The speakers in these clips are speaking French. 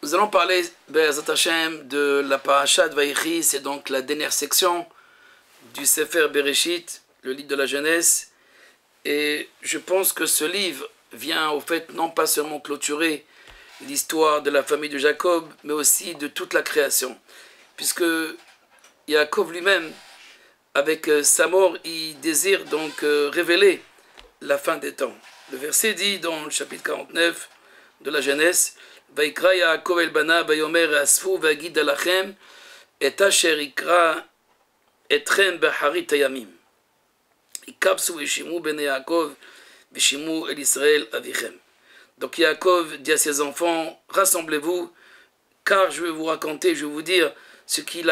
Nous allons parler, Be'ezrat Hashem, de la Parashat Vaïchi, c'est donc la dernière section du Sefer Bereshit, le livre de la Genèse. Et je pense que ce livre vient au fait non pas seulement clôturer l'histoire de la famille de Jacob, mais aussi de toute la création. Puisque Jacob lui-même, avec sa mort, il désire donc révéler la fin des temps. Le verset dit dans le chapitre 49 de la Genèse, ויקרא יעקב אל בניו ויאמר אספו ואגיד לכם את אשר יקרא אתכם באחרית הימים. יקבצו ושמעו בני יעקב ושמעו אל ישראל אביכם. Donc Yaakov dit à ses enfants, rassemblez-vous, car je vais vous raconter, je vais vous dire ce qui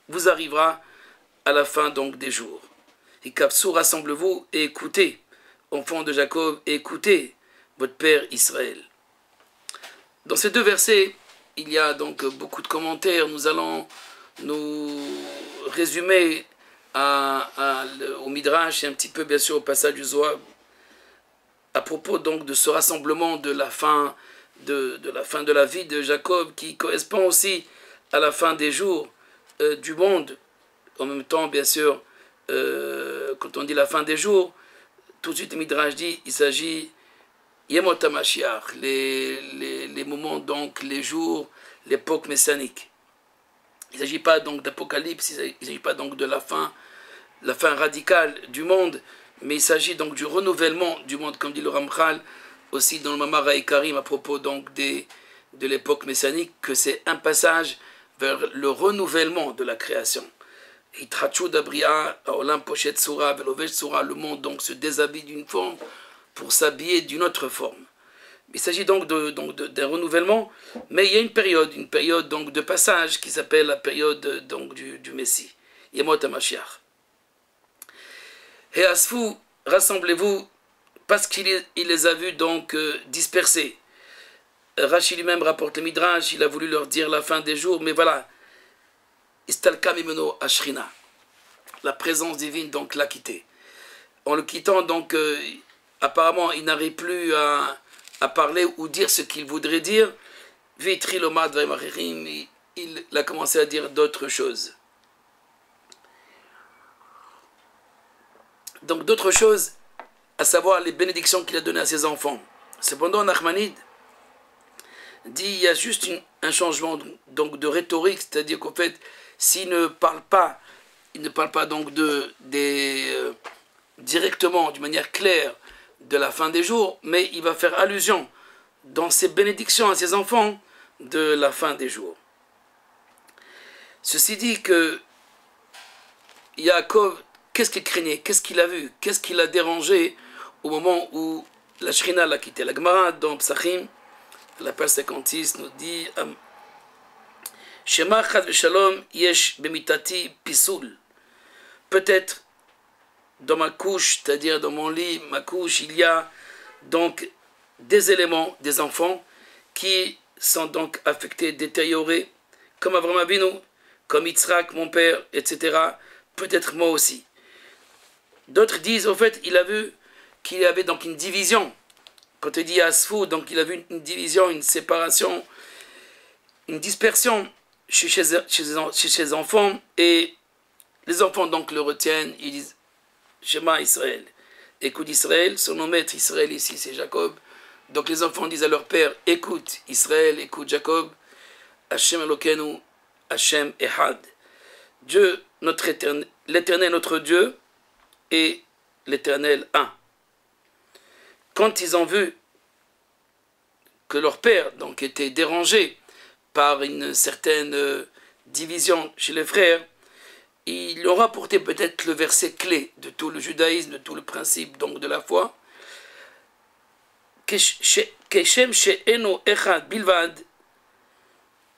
vous arrivera à la fin donc des jours. Ikapsou, rassemblez-vous et écoutez, enfants de Jacob, et écoutez votre père Israël. Dans ces deux versets, il y a donc beaucoup de commentaires. Nous allons nous résumer au Midrash et un petit peu bien sûr au passage du Zohar à propos donc de ce rassemblement de la fin de la vie de Jacob qui correspond aussi à la fin des jours du monde. En même temps, bien sûr, quand on dit la fin des jours, tout de suite le Midrash dit il s'agit Yemot HaMashiach, les moments, donc les jours, l'époque messianique. Il ne s'agit pas donc d'apocalypse, il ne s'agit pas donc de la fin radicale du monde, mais il s'agit donc du renouvellement du monde, comme dit le Ramchal, aussi dans le Mamar HaIkarim à propos donc de l'époque messianique, que c'est un passage vers le renouvellement de la création. Hitrachu d'Abria, Olam Pochet Tsura, Velovesh Tsura, le monde donc se déshabille d'une forme pour s'habiller d'une autre forme. Il s'agit donc d'un renouvellement, mais il y a une période donc de passage qui s'appelle la période donc du Messie, Yemot HaMashiach. Et Asfou, rassemblez-vous, parce qu'il les a vus donc dispersés. Rashi lui-même rapporte le Midrash, il a voulu leur dire la fin des jours, mais voilà, Istalka Mimeno Ashrina, la présence divine donc l'a quitté. En le quittant donc, apparemment il n'arrive plus à parler ou dire ce qu'il voudrait dire, Vitri Lomad Vaimachirim, il a commencé à dire d'autres choses. Donc d'autres choses, à savoir les bénédictions qu'il a données à ses enfants. Cependant, Nachmanide dit il y a juste un changement donc de rhétorique, c'est-à-dire qu'en fait, s'il ne parle pas donc directement, d'une manière claire, de la fin des jours, mais il va faire allusion dans ses bénédictions à ses enfants de la fin des jours. Ceci dit que Yaakov, qu'est-ce qu'il craignait? Qu'est-ce qu'il a vu? Qu'est-ce qui l'a dérangé au moment où la Shrina l'a quitté? La Gemara dans Psachim, la page 56, nous dit Shema chad v'shalom yesh bemitati pisoul. Peut-être dans ma couche, c'est-à-dire dans mon lit, ma couche, il y a donc des éléments, des enfants qui sont donc affectés, détériorés, comme Avraham Avinu, comme Yitzhak, mon père, etc. Peut-être moi aussi. D'autres disent, au fait, il a vu qu'il y avait donc une division. Quand il dit Asfou, donc il a vu une division, une séparation, une dispersion chez ses enfants, et les enfants donc le retiennent, ils disent Shema Israël. Écoute Israël, son nom maître Israël ici c'est Jacob. Donc les enfants disent à leur père, écoute Israël, écoute Jacob, Hashem Elokeinu, Hashem Ehad. Dieu, l'Éternel notre Dieu, et l'Éternel un. Quand ils ont vu que leur père donc était dérangé par une certaine division chez les frères, il leur a apporté peut-être le verset clé de tout le judaïsme, de tout le principe donc de la foi. Keshem she'eno echad bilvad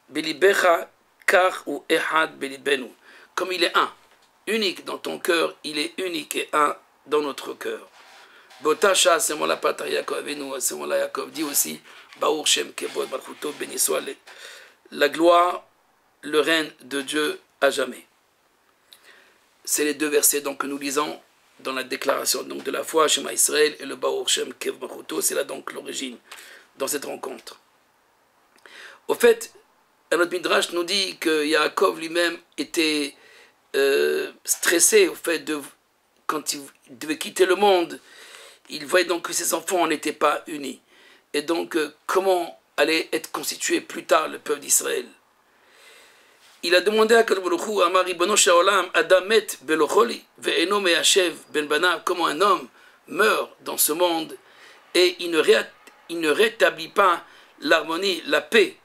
belibecha kach ou echad belibenu. Comme il est un, unique dans ton cœur, il est unique et un dans notre cœur. Botacha, c'est mon la pata Yaakov Avinu, c'est mon la Yaakov dit aussi, Baruch Shem Kevod Malchuto, béni soit la gloire, le règne de Dieu à jamais. C'est les deux versets donc, que nous lisons dans la déclaration donc, de la foi, Shema Israël et le Baruch Shem Kev Malchuto, c'est là donc l'origine dans cette rencontre. Au fait, un autre Midrash nous dit que Yaakov lui-même était stressé au fait de, quand il devait quitter le monde, il voyait donc que ses enfants n'étaient pas unis. Et donc, comment allait être constitué plus tard le peuple d'Israël? Il a demandé à Kalboulou, Amar Ribono Shaolam, Adamet Belocholi, Ve'eno Me'ashev Ben Banav, comment un homme meurt dans ce monde et il ne rétablit pas l'harmonie, la paix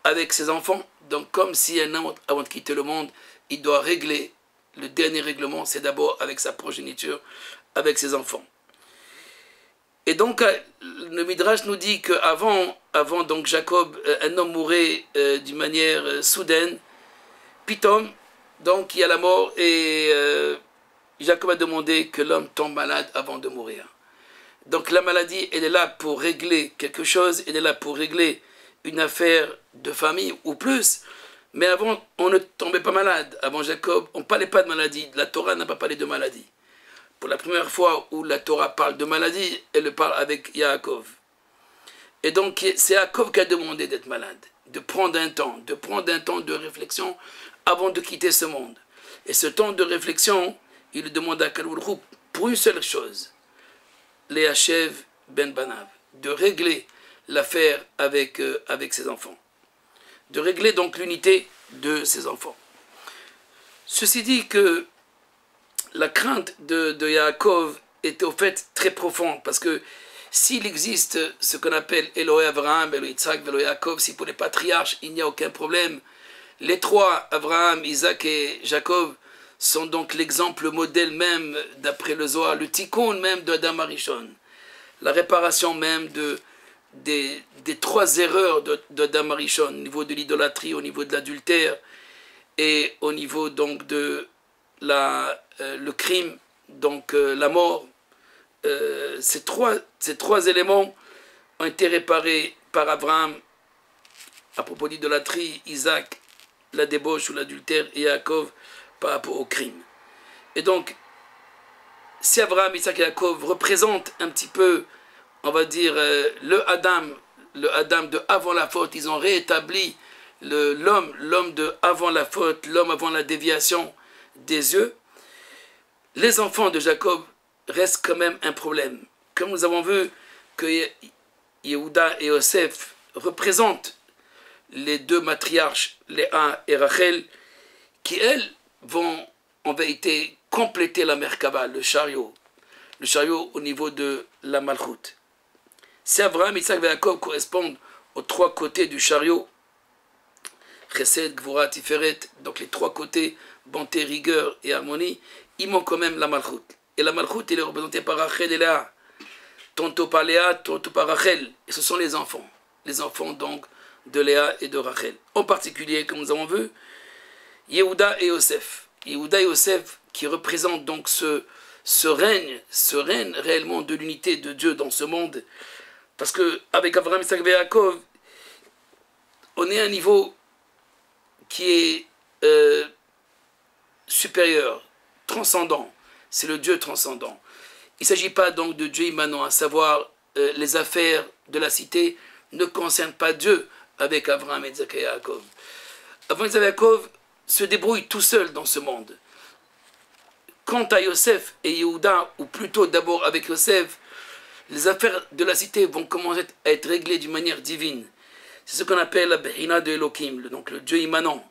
avec ses enfants. Donc, comme si un homme, avant de quitter le monde, il doit régler, le dernier règlement, c'est d'abord avec sa progéniture, avec ses enfants. Et donc, le Midrash nous dit qu'avant donc Jacob, un homme mourait d'une manière soudaine. Pitom, donc il y a la mort et Jacob a demandé que l'homme tombe malade avant de mourir. Donc la maladie, elle est là pour régler quelque chose, elle est là pour régler une affaire de famille ou plus. Mais avant, on ne tombait pas malade. Avant Jacob, on ne parlait pas de maladie. La Torah n'a pas parlé de maladie. Pour la première fois où la Torah parle de maladie, elle le parle avec Yaakov. Et donc c'est Yaakov qui a demandé d'être malade, de prendre un temps de réflexion avant de quitter ce monde. Et ce temps de réflexion, il demande à Kalboulou pour une seule chose, Léachev Ben Banav, de régler l'affaire avec ses enfants. De régler donc l'unité de ses enfants. Ceci dit que la crainte de Yaakov était au fait très profonde, parce que s'il existe ce qu'on appelle Elohé Abraham, Elohé Yitzhak, Elohé Yaakov, si pour les patriarches il n'y a aucun problème, les trois, Abraham, Isaac et Jacob, sont donc l'exemple modèle même, d'après le Zohar, le tikkun même de Adam Arishon, la réparation même des trois erreurs d'Adam Arishon, au niveau de l'idolâtrie, au niveau de l'adultère, et au niveau donc de le crime, donc la mort. Ces trois éléments ont été réparés par Abraham à propos d'idolâtrie, Isaac, la débauche ou l'adultère, et Yaakov par rapport au crime. Et donc, si Abraham, Isaac et Yaakov représentent un petit peu, on va dire, le Adam de avant la faute, ils ont réétabli l'homme de avant la faute, l'homme avant la déviation des yeux, les enfants de Jacob restent quand même un problème. Comme nous avons vu que Yehuda et Yosef représentent les deux matriarches, Léa et Rachel, qui elles vont en vérité compléter la Merkava, le chariot au niveau de la Malchut. Si Abraham, Isaac et Jacob correspondent aux trois côtés du chariot, Chesed, Gvura, Tiferet, donc les trois côtés, bonté, rigueur et harmonie, il manque quand même la Malchut. Et la Malchut, elle est représentée par Rachel et Léa, tantôt par Léa, tantôt par Rachel. Et ce sont les enfants donc de Léa et de Rachel. En particulier, comme nous avons vu, Yehuda et Yosef. Yehuda et Yosef qui représentent donc ce règne réellement de l'unité de Dieu dans ce monde. Parce qu'avec Abraham, Isaac et Yaakov, on est à un niveau qui est supérieur, transcendant. C'est le Dieu transcendant. Il ne s'agit pas donc de Dieu immanent, à savoir les affaires de la cité ne concernent pas Dieu avec Abraham, Isaac et Yaakov. Abraham, Isaac et Yaakov se débrouillent tout seuls dans ce monde. Quant à Yosef et Yehuda, ou plutôt d'abord avec Yosef, les affaires de la cité vont commencer à être réglées d'une manière divine. C'est ce qu'on appelle la Bechina de Elohim, donc le Dieu immanent.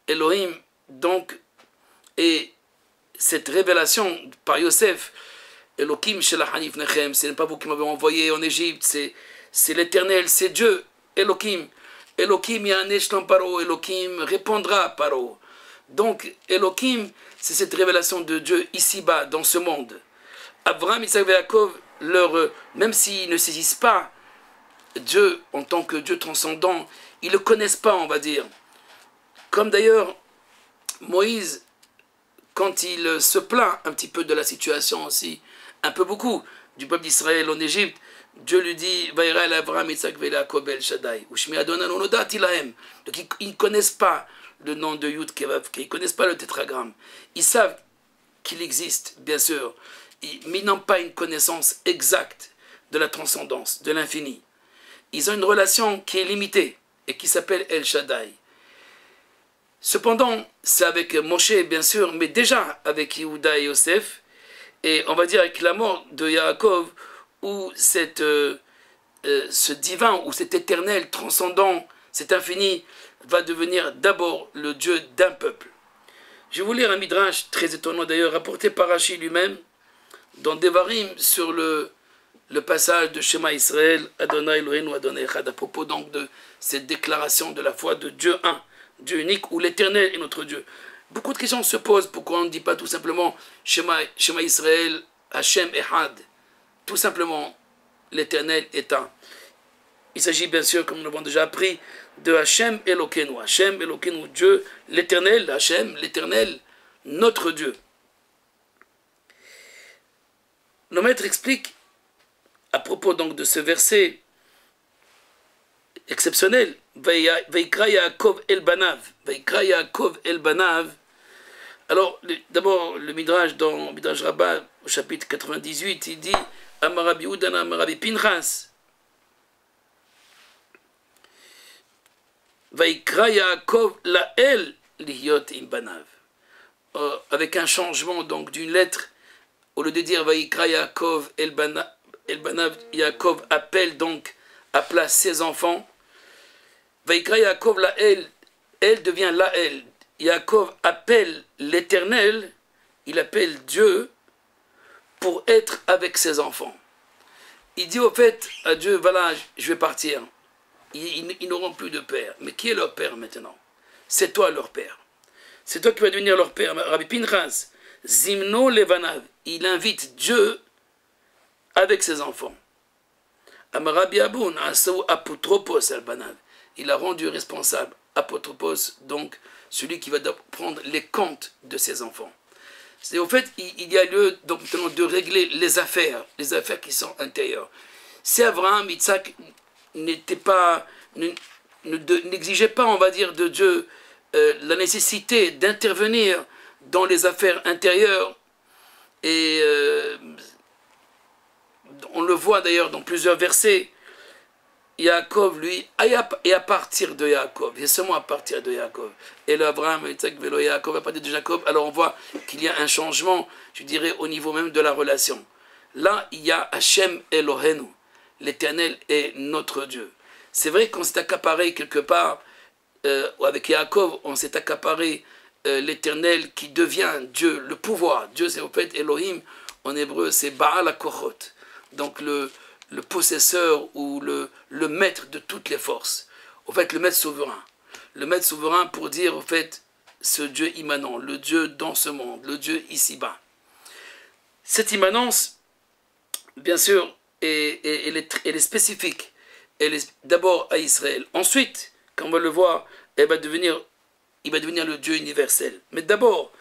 Elohim, donc, et cette révélation par Yosef, Elohim Shelach Nechem, ce n'est pas vous qui m'avez envoyé en Égypte, c'est l'Éternel, c'est Dieu, Elohim. Elohim Yanesh Paro, Elohim répondra à Paro. Donc, Elohim, c'est cette révélation de Dieu ici-bas, dans ce monde. Abraham, Isaac et Yaakov, même s'ils ne saisissent pas Dieu en tant que Dieu transcendant, ils ne le connaissent pas, on va dire. Comme d'ailleurs, Moïse, quand il se plaint un petit peu de la situation aussi, un peu beaucoup, du peuple d'Israël en Égypte, Dieu lui dit, Vaïra el Abraham, Isaac et Yaakov el Shaddai. Donc ils ne connaissent pas le nom de Yud Kevav, ils ne connaissent pas le tétragramme. Ils savent qu'il existe, bien sûr, mais ils n'ont pas une connaissance exacte de la transcendance, de l'infini. Ils ont une relation qui est limitée. et qui s'appelle El Shaddai. Cependant, c'est avec Moshe, bien sûr, mais déjà avec Yehuda et Yosef, et on va dire avec la mort de Yaakov, où ce divin, ou cet éternel transcendant, cet infini, va devenir d'abord le Dieu d'un peuple. Je vais vous lire un midrash très étonnant d'ailleurs, rapporté par Rashi lui-même, dans Devarim, sur le passage de Shema Israël, Adonai Eloheinu Adonai Echad, à propos donc de cette déclaration de la foi de Dieu un, Dieu unique, où l'éternel est notre Dieu. Beaucoup de questions se posent, pourquoi on ne dit pas tout simplement Shema Israël, Hashem Echad, tout simplement l'éternel est un. Il s'agit bien sûr, comme nous l'avons déjà appris, de Hashem Elokeinu. Hashem Elokeinu, Dieu, l'éternel, Hashem, l'éternel, notre Dieu. Le maître explique, à propos donc de ce verset exceptionnel, Vaikra Yaakov El Banav. Vaikra Yaakov El Banav. Alors, d'abord, le Midrash, dans Midrash Rabbah, au chapitre 98, il dit Amarabi Udana, Amarabi Pinchas. Vaikra Yaakov Lael Lihyot Im Banav. Avec un changement donc d'une lettre, au lieu de dire Vaikra Yaakov El Banav, Yaakov appela ses enfants. Vaikra Yaakov Lael, elle devient Lael. Yaakov appelle l'Éternel, il appelle Dieu pour être avec ses enfants. Il dit au fait à Dieu, voilà, je vais partir. Ils n'auront plus de père. Mais qui est leur père maintenant? C'est toi leur père. C'est toi qui vas devenir leur père. Rabbi Pinchas, Zimno Levanav, il invite Dieu avec ses enfants. Amarabi Aboun, Asau Apotropos Albanav, il a rendu responsable, Apotropos, donc celui qui va prendre les comptes de ses enfants. C'est au fait, il y a lieu donc maintenant de régler les affaires qui sont intérieures. Si Abraham, Yitzhak n'exigeait pas, on va dire, de Dieu la nécessité d'intervenir dans les affaires intérieures, et on le voit d'ailleurs dans plusieurs versets, Yaakov, lui, et à partir de Yaakov, et seulement à partir de Yaakov, et l'Abraham, Yaakov, à partir de Jacob, alors on voit qu'il y a un changement, je dirais, au niveau même de la relation. Là, il y a Hashem Eloheinu, l'Éternel est notre Dieu. C'est vrai qu'on s'est accaparé quelque part, avec Yaakov, on s'est accaparé l'Éternel qui devient Dieu, le pouvoir. Dieu, c'est au fait Elohim, en hébreu, c'est Baal HaKochot, donc le possesseur ou le maître de toutes les forces. Au fait, le maître souverain. Le maître souverain pour dire, au fait, ce Dieu immanent, le Dieu dans ce monde, le Dieu ici-bas. Cette immanence, bien sûr, elle est spécifique. Elle est d'abord à Israël. Ensuite, quand on va le voir, il va devenir le Dieu universel. Mais d'abord,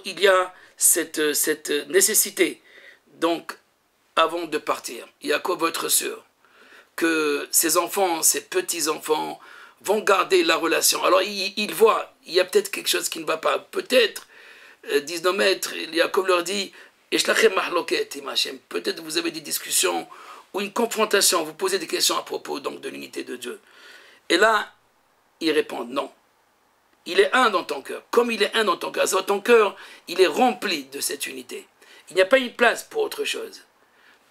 il y a cette nécessité, donc, avant de partir, Yaakov va être sûr que ses enfants, ses petits-enfants vont garder la relation. Alors il voit, il y a peut-être quelque chose qui ne va pas. Peut-être, disent nos maîtres, Yaakov leur dit, peut-être vous avez des discussions ou une confrontation, vous posez des questions à propos donc, de l'unité de Dieu. Et là, ils répondent non. Il est un dans ton cœur. Comme il est un dans ton cœur, ton cœur, il est rempli de cette unité. Il n'y a pas une place pour autre chose.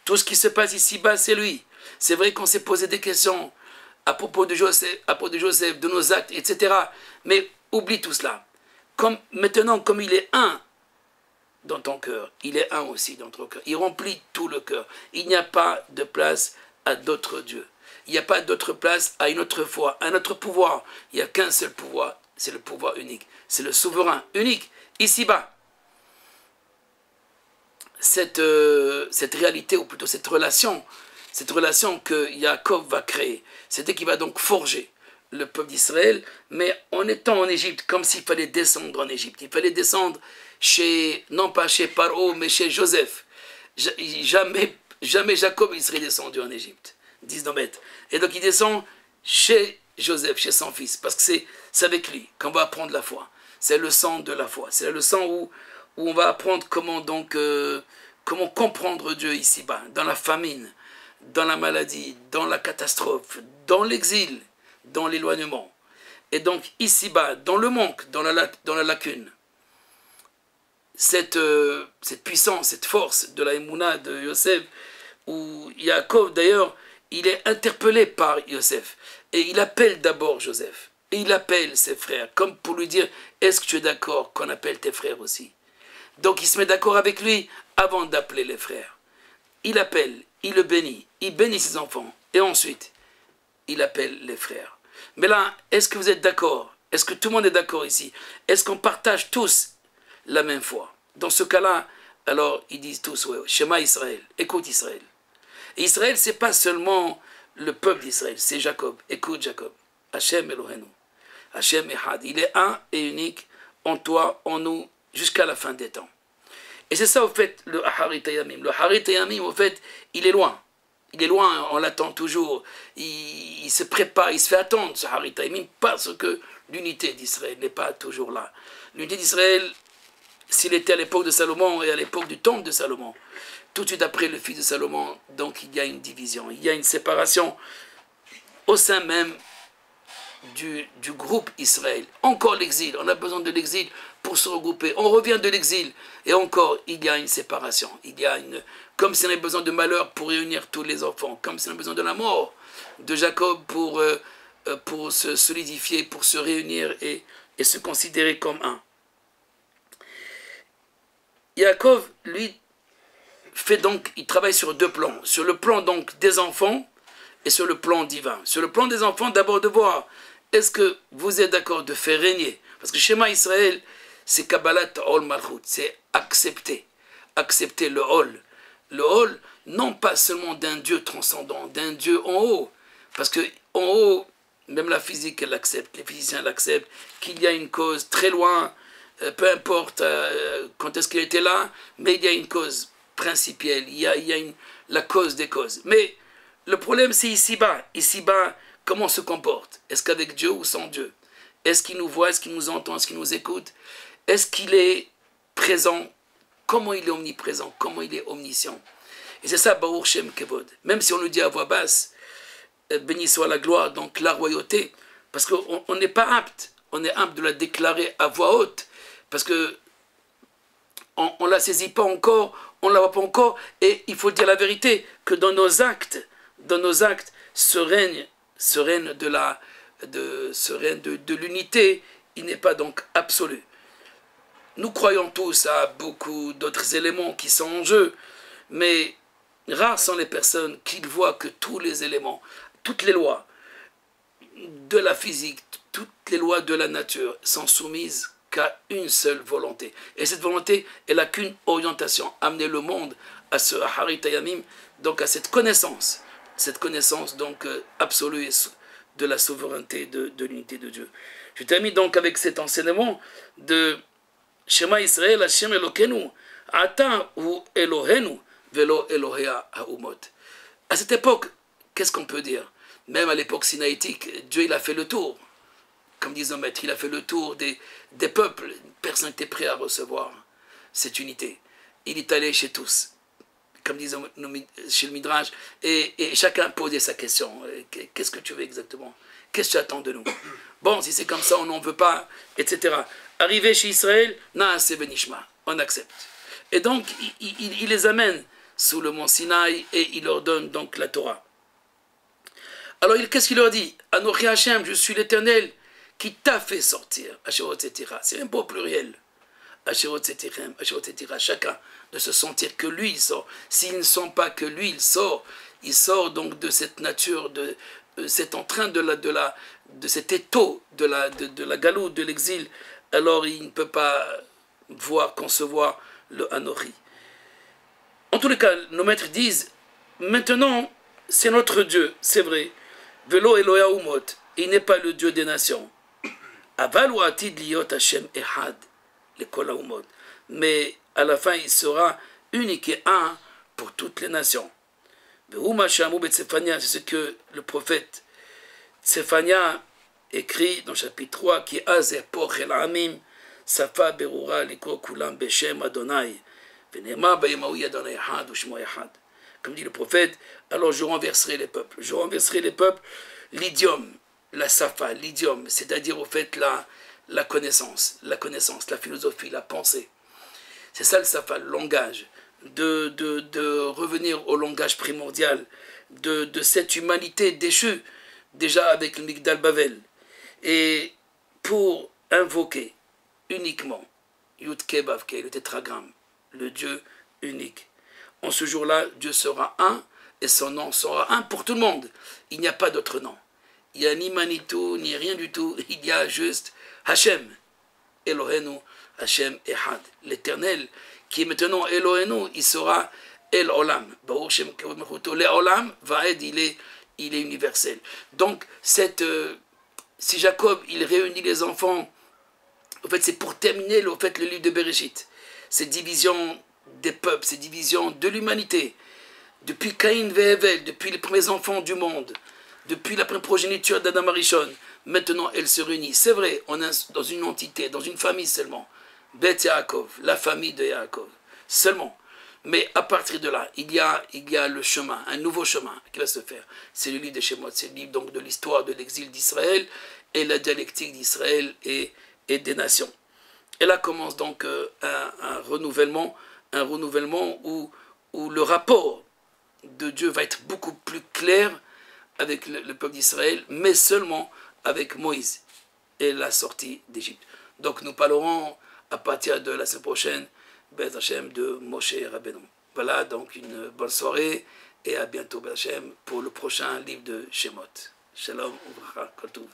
Tout ce qui se passe ici-bas, c'est lui. C'est vrai qu'on s'est posé des questions à propos de Joseph, de nos actes, etc. Mais oublie tout cela. Maintenant, comme il est un dans ton cœur, il est un aussi dans ton cœur. Il remplit tout le cœur. Il n'y a pas de place à d'autres dieux. Il n'y a pas d'autre place à une autre foi, à un autre pouvoir. Il n'y a qu'un seul pouvoir, c'est le pouvoir unique. C'est le souverain unique, ici-bas. Cette réalité, ou plutôt cette relation que Yaakov va créer, c'était qu'il va donc forger le peuple d'Israël, mais en étant en Égypte, comme s'il fallait descendre en Égypte. Il fallait descendre non pas chez Paro, mais chez Joseph. Jamais Jacob il serait descendu en Égypte, disent nos maîtres. Et donc il descend chez Joseph, chez son fils, parce que c'est avec lui qu'on va apprendre la foi. C'est le sang de la foi. C'est le sang où on va apprendre comment comprendre Dieu ici-bas, dans la famine, dans la maladie, dans la catastrophe, dans l'exil, dans l'éloignement. Et donc, ici-bas, dans le manque, dans la lacune, cette puissance, cette force de la Emouna de Yosef, où Yaakov, d'ailleurs, il est interpellé par Yosef. Et il appelle d'abord Joseph. Et il appelle ses frères, comme pour lui dire, est-ce que tu es d'accord qu'on appelle tes frères aussi? Donc, il se met d'accord avec lui avant d'appeler les frères. Il appelle, il le bénit, il bénit ses enfants. Et ensuite, il appelle les frères. Mais là, est-ce que vous êtes d'accord? Est-ce que tout le monde est d'accord ici? Est-ce qu'on partage tous la même foi? Dans ce cas-là, alors ils disent tous, ouais, Shema Israël, écoute Israël. Et Israël, ce n'est pas seulement le peuple d'Israël, c'est Jacob. Écoute Jacob. Hachem Elohenu. Hachem Ehad. Il est un et unique en toi, en nous, jusqu'à la fin des temps. Et c'est ça, au fait, le Harit Hayamim. Le Harit Hayamim, au fait, il est loin. Il est loin, on l'attend toujours. Il se prépare, il se fait attendre, ce Harit Hayamim, parce que l'unité d'Israël n'est pas toujours là. L'unité d'Israël, s'il était à l'époque de Salomon et à l'époque du temple de Salomon, tout de suite après le fils de Salomon, donc il y a une division, il y a une séparation au sein même du groupe Israël. Encore l'exil, on a besoin de l'exil pour se regrouper. On revient de l'exil et encore il y a une séparation. Il y a comme si on avait besoin de malheur pour réunir tous les enfants, comme si on avait besoin de la mort de Jacob pour se solidifier, pour se réunir et se considérer comme un. Yaakov, lui, il travaille sur deux plans. Sur le plan donc des enfants et sur le plan divin. Sur le plan des enfants, d'abord de voir, est-ce que vous êtes d'accord de faire régner? Parce que Shema Israël, c'est Kabbalat Ol Malchut, c'est accepter. Accepter le Ol. Le Ol, non pas seulement d'un Dieu transcendant, d'un Dieu en haut. Parce que en haut, même la physique, elle l'accepte, les physiciens l'acceptent, qu'il y a une cause très loin, peu importe quand est-ce qu'elle était là, mais il y a une cause principielle, il y a la cause des causes. Mais le problème, c'est ici-bas. Ici-bas, comment on se comporte? Est-ce qu'avec Dieu ou sans Dieu? Est-ce qu'il nous voit? Est-ce qu'il nous entend? Est-ce qu'il nous écoute? Est-ce qu'il est présent? Comment il est omniprésent? Comment il est omniscient? Et c'est ça, Baruch Shem Kevod. Même si on le dit à voix basse, béni soit la gloire, donc la royauté, parce qu'on n'est pas apte. On est apte de la déclarer à voix haute, parce que on ne la saisit pas encore, on ne la voit pas encore, et il faut dire la vérité, que dans nos actes, ce règne de l'unité, il n'est pas donc absolu. Nous croyons tous à beaucoup d'autres éléments qui sont en jeu, mais rares sont les personnes qui voient que tous les éléments, toutes les lois de la physique, toutes les lois de la nature sont soumises qu'à une seule volonté. Et cette volonté, elle n'a qu'une orientation, amener le monde à ce Harit Hayamim, donc à cette connaissance donc absolue de la souveraineté de l'unité de Dieu. Je termine donc avec cet enseignement de Shema Israël, Hashem Elokeinu, Ata hu Elohenu, velo Elohea haumot. À cette époque, qu'est-ce qu'on peut dire? Même à l'époque sinaïtique, Dieu il a fait le tour. Comme disent nos maîtres, il a fait le tour des peuples. Personne n'était prêt à recevoir cette unité. Il est allé chez tous, comme disent chez le Midrash, et chacun posait sa question. Qu'est-ce que tu veux exactement? Qu'est-ce que tu attends de nous? Bon, si c'est comme ça, on n'en veut pas, etc. Arrivé chez Israël, Naaseh Benishma, on accepte. Et donc, il les amène sous le mont Sinaï et il leur donne donc la Torah. Alors, qu'est-ce qu'il leur dit? Anochi Hashem, je suis l'Éternel qui t'a fait sortir. C'est un beau pluriel. Chacun de se sentir que lui il sort. S'ils ne sont pas que lui il sort donc de cette nature, de cet entrain de cet étau de la galoute, de l'exil. Alors il ne peut pas concevoir le Anochi. En tous les cas, nos maîtres disent, maintenant c'est notre Dieu, c'est vrai. Velo Eloya Umot, il n'est pas le Dieu des nations. Aval ou atid liot Hashem ehad, les Kolaumot. Mais à la fin, il sera unique et un pour toutes les nations. C'est ce que le prophète Tsephania écrit dans le chapitre 3, qui Azeh Pochel Amim, Safa Berura Likro Kulam Beshem Adonai, Venema Bayemaoui Adonai Ehad ou Shmo Ehad. Comme dit le prophète, alors je renverserai les peuples. Je renverserai les peuples, l'idiome la safa, l'idiome, c'est-à-dire au fait la connaissance, la philosophie, la pensée. C'est ça le safa, le langage. De revenir au langage primordial de cette humanité déchue, déjà avec le Migdal Bavel. Et pour invoquer uniquement Yud-Ke Vav-Ke, le tétragramme, le Dieu unique. En ce jour-là, Dieu sera un et son nom sera un pour tout le monde. Il n'y a pas d'autre nom. Il n'y a ni Manitou, ni rien du tout. Il y a juste Hachem, Elohenu, Hachem Ehad, l'Éternel, qui est maintenant Elohenu, il sera El Olam. Le Olam, Vaed, il est universel. Donc, si Jacob, il réunit les enfants, en fait, c'est pour terminer le livre de Bereshit. Cette division des peuples, cette division de l'humanité. Depuis Caïn et Hevel, depuis les premiers enfants du monde, depuis la première progéniture d'Adam Arishon, maintenant elle se réunit. C'est vrai, on est dans une entité, dans une famille seulement. Beth Yaakov, la famille de Yaakov, seulement. Mais à partir de là, il y a le chemin, un nouveau chemin qui va se faire. C'est le livre de Shemot, c'est le livre donc de l'histoire de l'exil d'Israël et la dialectique d'Israël et des nations. Et là commence donc un renouvellement où le rapport de Dieu va être beaucoup plus clair avec le peuple d'Israël, mais seulement avec Moïse et la sortie d'Égypte. Donc nous parlerons à partir de la semaine prochaine, Bez Hashem, de Moshe Rabbeinu. Voilà, donc une bonne soirée et à bientôt, Bez Hashem, pour le prochain livre de Shemot. Shalom, Uvracha, Kol Tov.